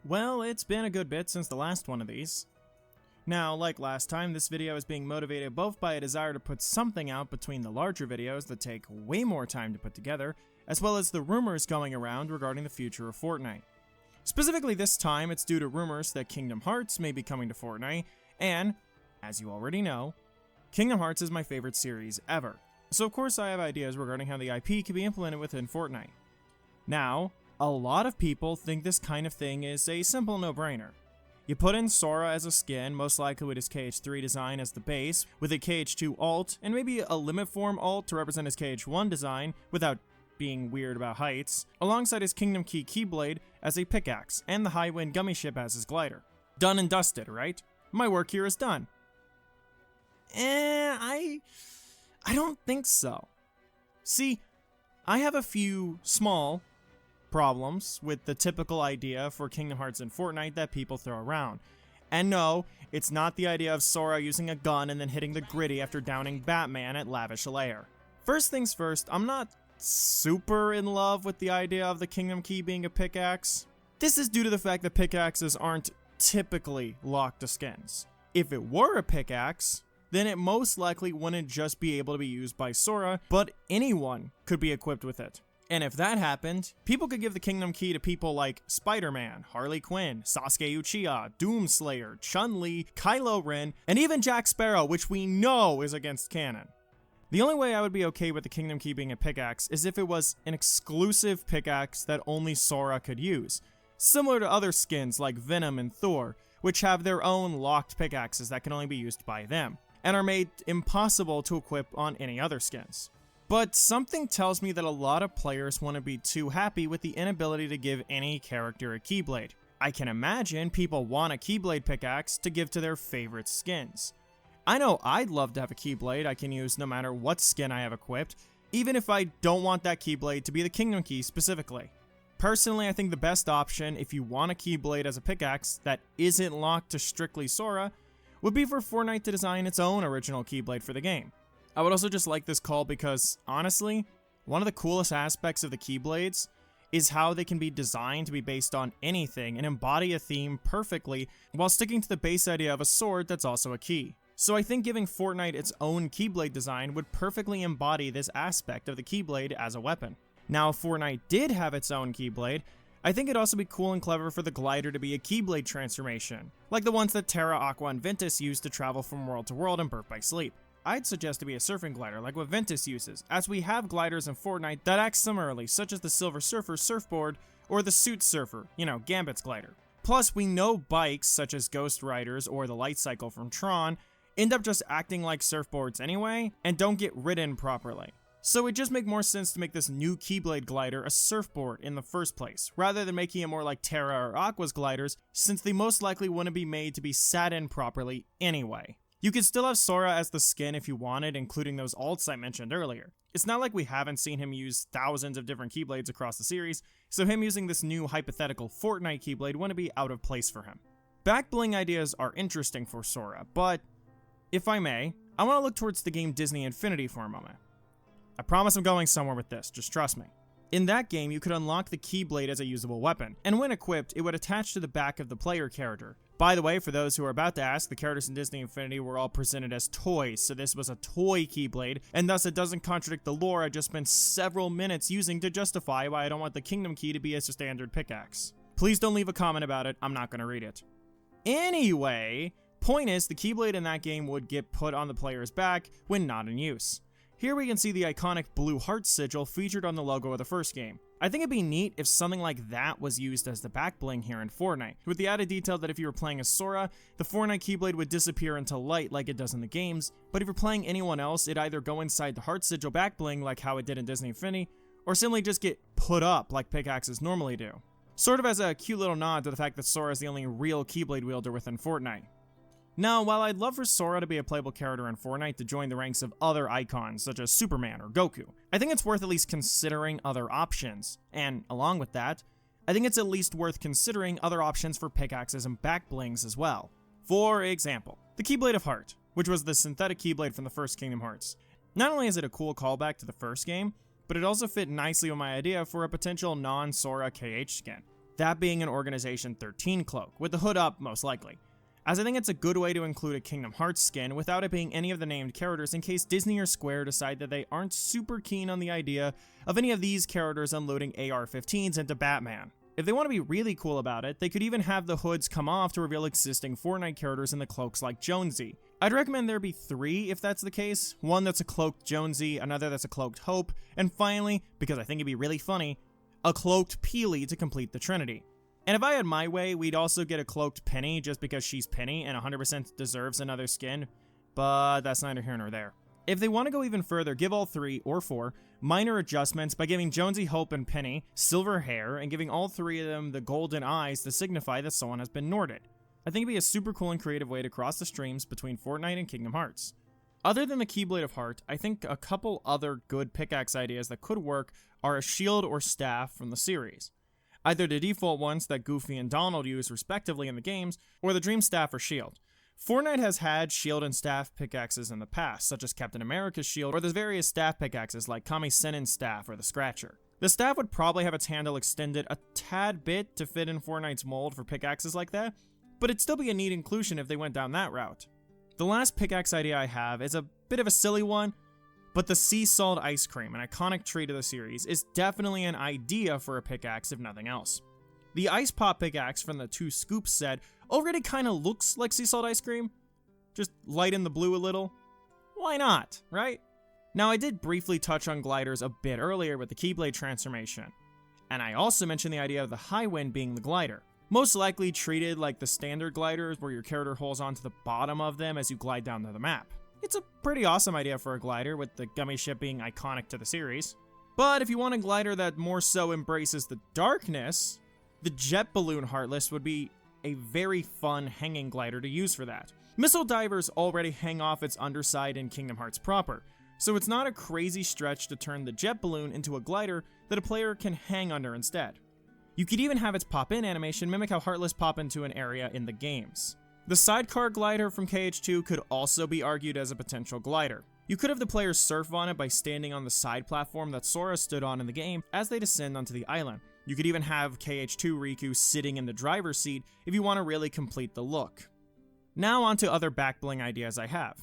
Well, it's been a good bit since the last one of these. Now, like last time, this video is being motivated both by a desire to put something out between the larger videos that take way more time to put together, as well as the rumors going around regarding the future of Fortnite. Specifically this time, it's due to rumors that Kingdom Hearts may be coming to Fortnite, and, as you already know, Kingdom Hearts is my favorite series ever. So of course I have ideas regarding how the IP can be implemented within Fortnite. Now, a lot of people think this kind of thing is a simple no-brainer. You put in Sora as a skin, most likely with his KH3 design as the base, with a KH2 alt, and maybe a limit form alt to represent his KH1 design, without being weird about heights, alongside his Kingdom Key keyblade as a pickaxe, and the High Wind Gummy Ship as his glider. Done and dusted, right? My work here is done. I don't think so. See, I have a few small problems with the typical idea for Kingdom Hearts in Fortnite that people throw around. And no, it's not the idea of Sora using a gun and then hitting the gritty after downing Batman at Lavish Lair. First things first, I'm not super in love with the idea of the Kingdom Key being a pickaxe. This is due to the fact that pickaxes aren't typically locked to skins. If it were a pickaxe, then it most likely wouldn't just be able to be used by Sora, but anyone could be equipped with it. And if that happened, people could give the Kingdom Key to people like Spider-Man, Harley Quinn, Sasuke Uchiha, Doomslayer, Chun-Li, Kylo Ren, and even Jack Sparrow, which we know is against canon. The only way I would be okay with the Kingdom Key being a pickaxe is if it was an exclusive pickaxe that only Sora could use, similar to other skins like Venom and Thor, which have their own locked pickaxes that can only be used by them, and are made impossible to equip on any other skins. But something tells me that a lot of players want to be too happy with the inability to give any character a keyblade. I can imagine people want a keyblade pickaxe to give to their favorite skins. I know I'd love to have a keyblade I can use no matter what skin I have equipped, even if I don't want that keyblade to be the Kingdom Key specifically. Personally, I think the best option if you want a keyblade as a pickaxe that isn't locked to strictly Sora would be for Fortnite to design its own original keyblade for the game. I would also just like this call because, honestly, one of the coolest aspects of the keyblades is how they can be designed to be based on anything and embody a theme perfectly while sticking to the base idea of a sword that's also a key. So I think giving Fortnite its own keyblade design would perfectly embody this aspect of the keyblade as a weapon. Now, if Fortnite did have its own keyblade, I think it'd also be cool and clever for the glider to be a keyblade transformation, like the ones that Terra, Aqua, and Ventus use to travel from world to world and Birth by Sleep. I'd suggest to be a surfing glider like what Ventus uses, as we have gliders in Fortnite that act similarly, such as the Silver Surfer surfboard or the Suit Surfer, Gambit's glider. Plus, we know bikes such as Ghost Riders or the Light Cycle from Tron end up just acting like surfboards anyway and don't get ridden properly. So it'd just make more sense to make this new Keyblade glider a surfboard in the first place, rather than making it more like Terra or Aqua's gliders, since they most likely wouldn't be made to be sat in properly anyway. You could still have Sora as the skin if you wanted, including those alts I mentioned earlier. It's not like we haven't seen him use thousands of different Keyblades across the series, so him using this new hypothetical Fortnite Keyblade wouldn't be out of place for him. Back bling ideas are interesting for Sora, but if I may, I want to look towards the game Disney Infinity for a moment. I promise I'm going somewhere with this, just trust me. In that game, you could unlock the Keyblade as a usable weapon, and when equipped, it would attach to the back of the player character. By the way, for those who are about to ask, the characters in Disney Infinity were all presented as toys, so this was a toy Keyblade, and thus it doesn't contradict the lore I just spent several minutes using to justify why I don't want the Kingdom Key to be a standard pickaxe. Please don't leave a comment about it, I'm not going to read it. Anyway, point is, the Keyblade in that game would get put on the player's back when not in use. Here we can see the iconic blue heart sigil featured on the logo of the first game. I think it'd be neat if something like that was used as the back bling here in Fortnite, with the added detail that if you were playing as Sora, the Fortnite Keyblade would disappear into light like it does in the games, but if you're playing anyone else, it'd either go inside the heart sigil back bling like how it did in Disney Infinity, or simply just get put up like pickaxes normally do. Sort of as a cute little nod to the fact that Sora is the only real Keyblade wielder within Fortnite. Now, while I'd love for Sora to be a playable character in Fortnite to join the ranks of other icons such as Superman or Goku, I think it's worth at least considering other options, and along with that, I think it's at least worth considering other options for pickaxes and back blings as well. For example, the Keyblade of Heart, which was the synthetic Keyblade from the first Kingdom Hearts. Not only is it a cool callback to the first game, but it also fit nicely with my idea for a potential non-Sora KH skin. that being an Organization 13 cloak, with the hood up most likely, as I think it's a good way to include a Kingdom Hearts skin without it being any of the named characters in case Disney or Square decide that they aren't super keen on the idea of any of these characters unloading AR-15s into Batman. If they want to be really cool about it, they could even have the hoods come off to reveal existing Fortnite characters in the cloaks like Jonesy. I'd recommend there be 3 if that's the case, one that's a cloaked Jonesy, another that's a cloaked Hope, and finally, because I think it'd be really funny, a cloaked Peely to complete the Trinity. And if I had my way, we'd also get a cloaked Penny just because she's Penny and 100% deserves another skin, but that's neither here nor there. If they want to go even further, give all 3 or 4 minor adjustments by giving Jonesy, Hope, and Penny silver hair and giving all 3 of them the golden eyes to signify that someone has been Norded. I think it'd be a super cool and creative way to cross the streams between Fortnite and Kingdom Hearts. Other than the Keyblade of Heart, I think a couple other good pickaxe ideas that could work are a shield or staff from the series. Either the default ones that Goofy and Donald use respectively in the games, or the Dream Staff or Shield. Fortnite has had shield and staff pickaxes in the past, such as Captain America's shield, or the various staff pickaxes like Kami Sennin's staff or the Scratcher. The staff would probably have its handle extended a tad bit to fit in Fortnite's mold for pickaxes like that, but it'd still be a neat inclusion if they went down that route. The last pickaxe idea I have is a bit of a silly one, but the sea salt ice cream, an iconic trait of the series, is definitely an idea for a pickaxe if nothing else. The Ice Pop pickaxe from the 2 Scoops set already kinda looks like sea salt ice cream. Just lighten the blue a little. Why not, right? Now I did briefly touch on gliders a bit earlier with the Keyblade transformation, and I also mentioned the idea of the High Wind being the glider. Most likely treated like the standard gliders where your character holds onto the bottom of them as you glide down to the map. It's a pretty awesome idea for a glider, with the gummy ship being iconic to the series. But if you want a glider that more so embraces the darkness, the Jet Balloon Heartless would be a very fun hanging glider to use for that. Missile divers already hang off its underside in Kingdom Hearts proper, so it's not a crazy stretch to turn the jet balloon into a glider that a player can hang under instead. You could even have its pop-in animation mimic how Heartless pop into an area in the games. The sidecar glider from KH2 could also be argued as a potential glider. You could have the players surf on it by standing on the side platform that Sora stood on in the game as they descend onto the island. You could even have KH2 Riku sitting in the driver's seat if you want to really complete the look. Now on to other back bling ideas I have.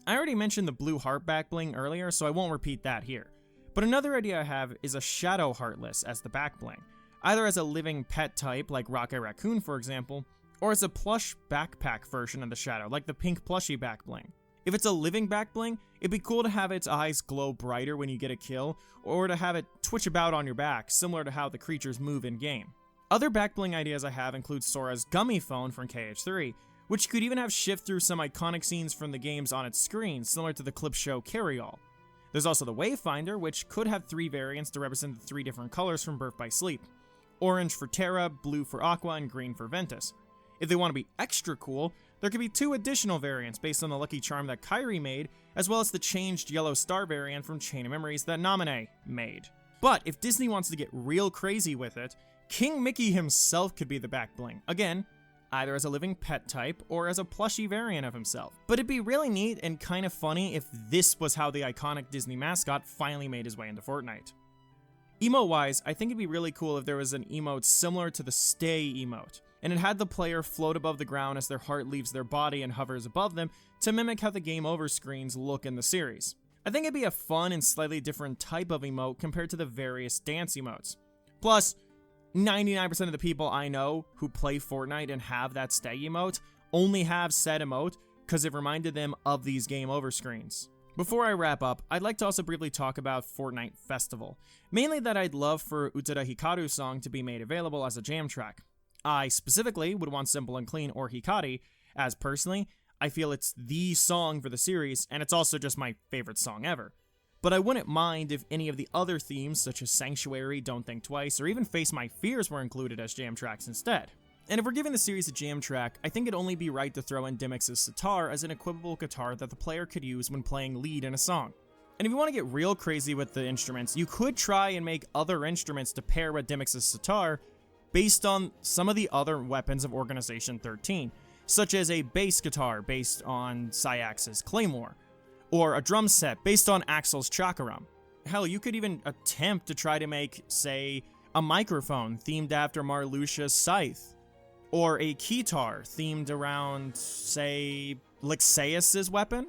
I already mentioned the blue heart back bling earlier, so I won't repeat that here. But another idea I have is a Shadow Heartless as the back bling, either as a living pet type like Rocket Raccoon for example, or as a plush backpack version of the Shadow like the pink plushie back bling. If it's a living back bling, it'd be cool to have its eyes glow brighter when you get a kill, or to have it twitch about on your back, similar to how the creatures move in-game. Other back bling ideas I have include Sora's gummy phone from KH3, which could even have shift through some iconic scenes from the games on its screen, similar to the clip show Carry-All. There's also the Wayfinder, which could have 3 variants to represent the 3 different colors from Birth by Sleep. Orange for Terra, blue for Aqua, and green for Ventus. If they want to be extra cool, there could be 2 additional variants based on the Lucky Charm that Kairi made, as well as the changed Yellow Star variant from Chain of Memories that Naminé made. But if Disney wants to get real crazy with it, King Mickey himself could be the back bling. Again, either as a living pet type or as a plushie variant of himself. But it'd be really neat and kind of funny if this was how the iconic Disney mascot finally made his way into Fortnite. Emote-wise, I think it'd be really cool if there was an emote similar to the Stay emote, and it had the player float above the ground as their heart leaves their body and hovers above them to mimic how the game over screens look in the series. I think it'd be a fun and slightly different type of emote compared to the various dance emotes. Plus, 99% of the people I know who play Fortnite and have that Stay emote only have said emote because it reminded them of these game over screens. Before I wrap up, I'd like to also briefly talk about Fortnite Festival. Mainly that I'd love for Utada Hikaru's song to be made available as a jam track. I specifically would want Simple and Clean or Hikari, as personally, I feel it's the song for the series, and it's also just my favorite song ever. But I wouldn't mind if any of the other themes, such as Sanctuary, Don't Think Twice, or even Face My Fears were included as jam tracks instead. And if we're giving the series a jam track, I think it'd only be right to throw in Dimix's sitar as an equipable guitar that the player could use when playing lead in a song. And if you want to get real crazy with the instruments, you could try and make other instruments to pair with Dimix's sitar based on some of the other weapons of Organization 13, such as a bass guitar based on Syax's Claymore, or a drum set based on Axel's Chakaram. Hell, you could even attempt to try to make, say, a microphone themed after Marluxia's scythe, or a keytar themed around, say, Lixaeus' weapon.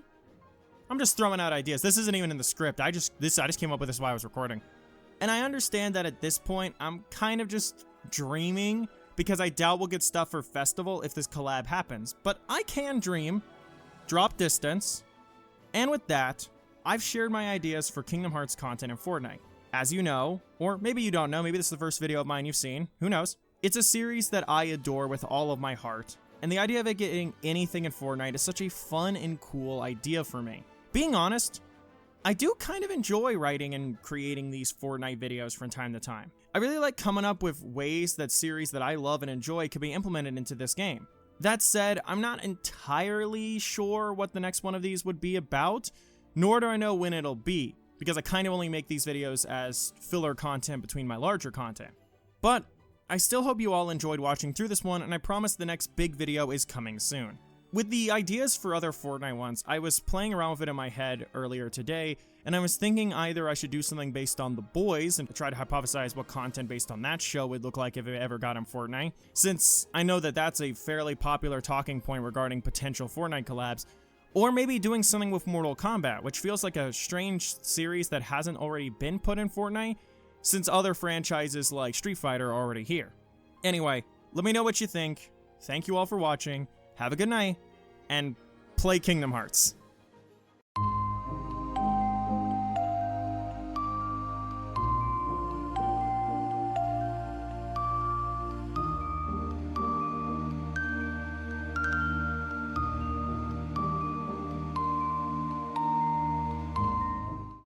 I'm just throwing out ideas. This isn't even in the script. I just came up with this while I was recording. And I understand that at this point, I'm kind of just dreaming, because I doubt we'll get stuff for Festival if this collab happens. But I can dream, drop distance, and with that, I've shared my ideas for Kingdom Hearts content in Fortnite. As you know, or maybe you don't know, maybe this is the first video of mine you've seen, who knows? It's a series that I adore with all of my heart, and the idea of it getting anything in Fortnite is such a fun and cool idea for me. Being honest, I do kind of enjoy writing and creating these Fortnite videos from time to time. I really like coming up with ways that series that I love and enjoy could be implemented into this game. That said, I'm not entirely sure what the next one of these would be about, nor do I know when it'll be, because I kind of only make these videos as filler content between my larger content. But I still hope you all enjoyed watching through this one, and I promise the next big video is coming soon. With the ideas for other Fortnite ones, I was playing around with it in my head earlier today, and I was thinking either I should do something based on The Boys and try to hypothesize what content based on that show would look like if it ever got on Fortnite, since I know that that's a fairly popular talking point regarding potential Fortnite collabs, or maybe doing something with Mortal Kombat, which feels like a strange series that hasn't already been put in Fortnite, since other franchises like Street Fighter are already here. Anyway, let me know what you think. Thank you all for watching. Have a good night, and play Kingdom Hearts.